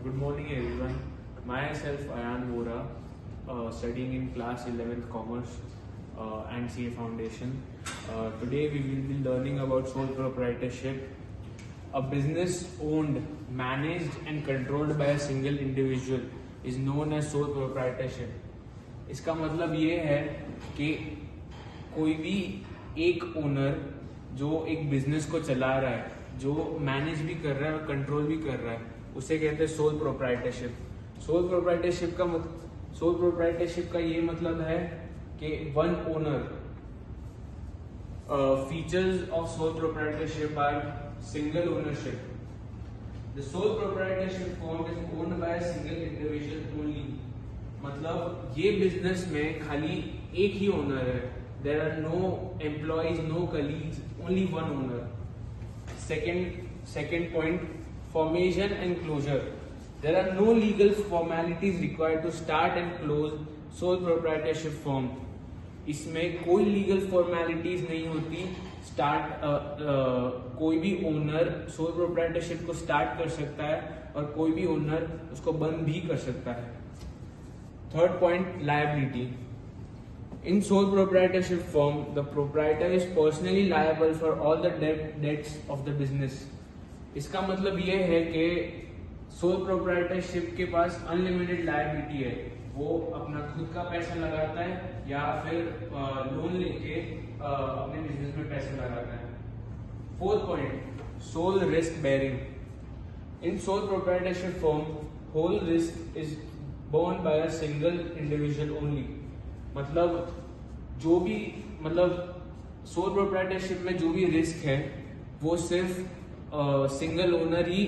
Good morning, everyone. Myself, Ayan Vora, studying in class 11th Commerce and CA Foundation. Today, we will be learning about sole proprietorship. A business owned, managed, and controlled by a single individual is known as sole proprietorship. इसका मतलब ये है कि कोई भी एक owner जो एक बिजनेस को चला रहा है, जो मैनेज भी कर रहा है और कंट्रोल भी कर रहा है, उसे कहते हैं सोल प्रोप्राइटरशिप। सोल प्रोप्राइटरशिप का ये मतलब है कि one owner. Features of sole proprietorship are single ownership. The sole proprietorship form is owned by a single individual only. मतलब ये बिजनेस में खाली एक ही ओनर है। There are no employees, no colleagues, only one owner. Second point, formation and closure. There are no legal formalities required to start and close sole proprietorship firm. इसमें कोई legal formalities नहीं होती। कोई भी ओनर सोल प्रोप्राइटरशिप को start कर सकता है और कोई भी ओनर उसको बंद भी कर सकता है। Third point, liability. In sole proprietorship firm, the proprietor is personally liable for all the debts of the business. इसका मतलब ये है कि सोल प्रोप्राइटरशिप के पास अनलिमिटेड लायबिलिटी है। वो अपना खुद का पैसा लगाता है या फिर लोन लेके अपने बिजनेस में पैसा लगाता है। Fourth point, sole risk bearing. In sole proprietorship firm, whole risk is borne by a single individual only. मतलब सोल प्रोप्राइटरशिप में जो भी रिस्क है वो सिर्फ सिंगल ओनर ही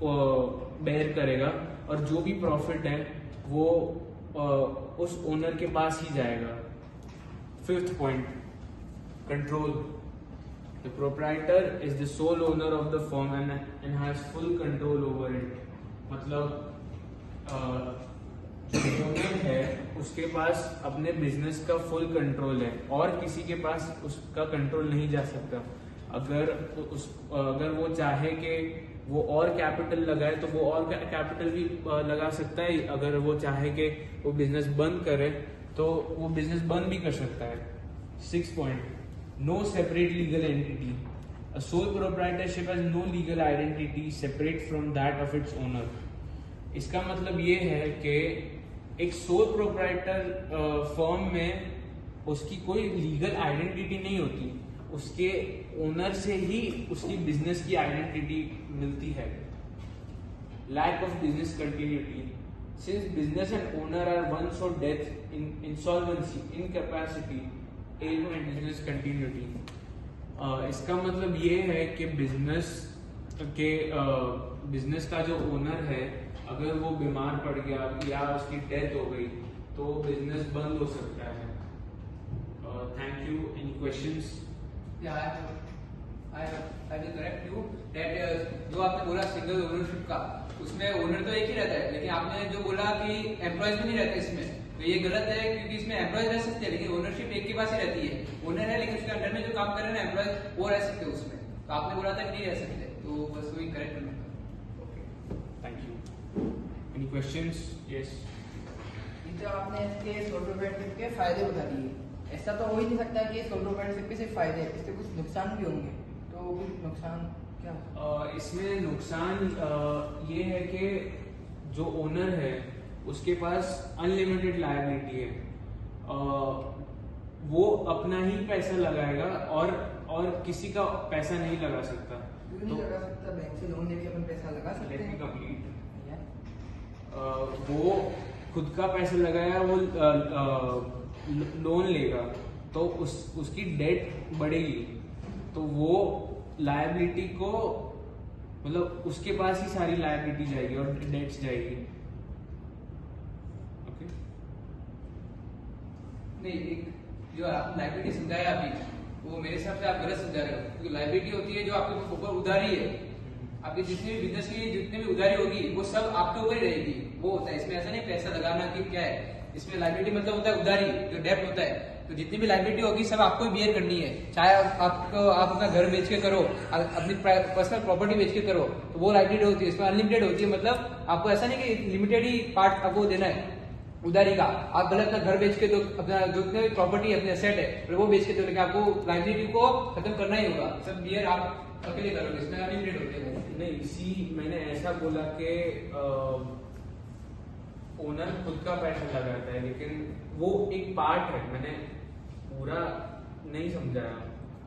बेयर करेगा और जो भी प्रॉफिट है वो उस ओनर के पास ही जाएगा। Fifth point, control. The proprietor is the sole owner of the firm and has full control over it. मतलब जो ओनर है उसके पास अपने बिजनेस का फुल कंट्रोल है और किसी के पास उसका कंट्रोल नहीं जा सकता। अगर वो चाहे कि वो और कैपिटल लगाए तो वो और कैपिटल भी लगा सकता है। अगर वो चाहे कि वो बिजनेस बंद करे तो वो बिजनेस बंद भी कर सकता है। Six point, no separate legal entity. A sole proprietorship has no legal identity separate from that of its owner. इसका मतलब ये है कि एक सोल प्रोप्राइटर फर्म में उसकी कोई लीगल आइडेंटिटी नहीं होती, उसके ओनर से ही उसकी बिजनेस की आइडेंटिटी मिलती है। Lack of business continuity. Since business and owner are one, so death, insolvency, incapacity, age and business continuity. इसका मतलब ये है कि बिजनेस का जो ओनर है अगर वो बीमार पड़ गया या उसकी डेथ हो गई तो बिजनेस बंद हो सकता है। Thank you. Any questions? I will correct you that जो आपने बोला सिंगल ओनरशिप का, उसमें ओनर तो एक ही रहता है, लेकिन आपने जो बोला कि एम्प्लॉयज भी नहीं रहते इसमें, तो ये गलत है क्योंकि इसमें एम्प्लॉयज रह सकते हैं लेकिन ओनरशिप एक के पास ही रहती है। ओनर है लेकिन उसके अंडर में जो काम कर रहे हैं एम्प्लॉयज वो रह सकते हैं उसमें। तो आपने बोला था कि नहीं रह सकते, तो बस वही करेक्ट करना था। Okay, thank you. Any questions? Yes. जो आपने इसके सोल प्रोप्राइटरशिप के फायदे बता दिए, ऐसा तो हो ही नहीं सकता कि सोल प्रोप्राइटरशिप के सिर्फ फायदे हैं, इससे कुछ नुकसान भी होंगे, तो कुछ नुकसान क्या? इसमें नुकसान ये है कि जो ओनर है उसके पास अनलिमिटेड लायबिलिटी है। वो अपना ही पैसा लगाएगा और किसी का पैसा नहीं लगा सकता। क्यों नहीं लगा सकता? बैंक से लोन लेके अपन पैसा लगा सकते हैं। Let me complete. वो खुद का पैसा लगाया, वो लोन लेगा तो उसकी डेट बढ़ेगी, तो वो लायबिलिटी को मतलब उसके पास ही सारी लायबिलिटी जाएगी और डेट्स जाएगी। ओके? नहीं, एक जो आप लायबिलिटी समझाया अभी वो मेरे हिसाब से आप गलत समझा रहे हो, क्योंकि लायबिलिटी होती है जो आपके ऊपर उधारी है। आपकी जितनी भी बिजनेस की जितनी भी उधारी होगी वो सब आपके ऊपर ही रहेगी। वो होता है इसमें, ऐसा नहीं पैसा लगाना कि क्या है, इसमें लायबिलिटी मतलब होता है उधारी, जो डेब्ट होता है तो जितनी भी लाइबिलिटी होगी सब आपको ही बियर करनी है, चाहे आप अपना घर बेच के करो, अपनी पर्सनल प्रॉपर्टी बेच के करो, तो वो लाइबिलिटी होती है, इसमें अनलिमिटेड होती है। मतलब आपको ऐसा नहीं कि लिमिटेड ही पार्ट आपको देना है उधारी का। आप गलत का घर बेच के दो, अपना जो भी प्रॉपर्टी अपने एसेट है वो बेच के दो, लेकिन आपको लाइबिलिटी को खत्म करना ही होगा। सब बियर आप अकेले करोगे, इसमें अनलिमिटेड होती है। नहीं, इसी मैंने ऐसा बोला कि ओनर खुद का पैसा लगाता है, लेकिन वो एक पार्ट है, मैंने पूरा नहीं समझाया,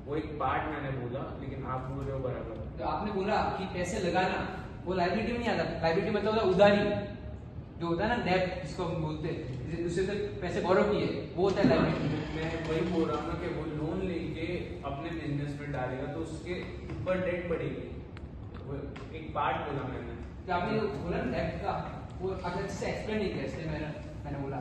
वो एक पार्ट मैंने बोला, लेकिन आप बोल रहे हो बराबर। तो आपने बोला कि पैसे लगाना वो लाइबिलिटी में नहीं आता। लाइबिलिटी मतलब होता है उधारी, जो होता है ना डेट जिसको हम बोलते हैं, उससे तो पैसे बोरो किए, वो होता है लाइबिलिटी। मैं वही बोल रहा हूँ ना कि वो लोन लेके अपने बिजनेस में डालेगा तो उसके ऊपर डेट बढ़ेगी, वो एक पार्ट बोला मैंने। तो आपने बोला ना डेट का, वो अच्छे से एक्सप्लेन नहीं किया, इसलिए मैंने बोला।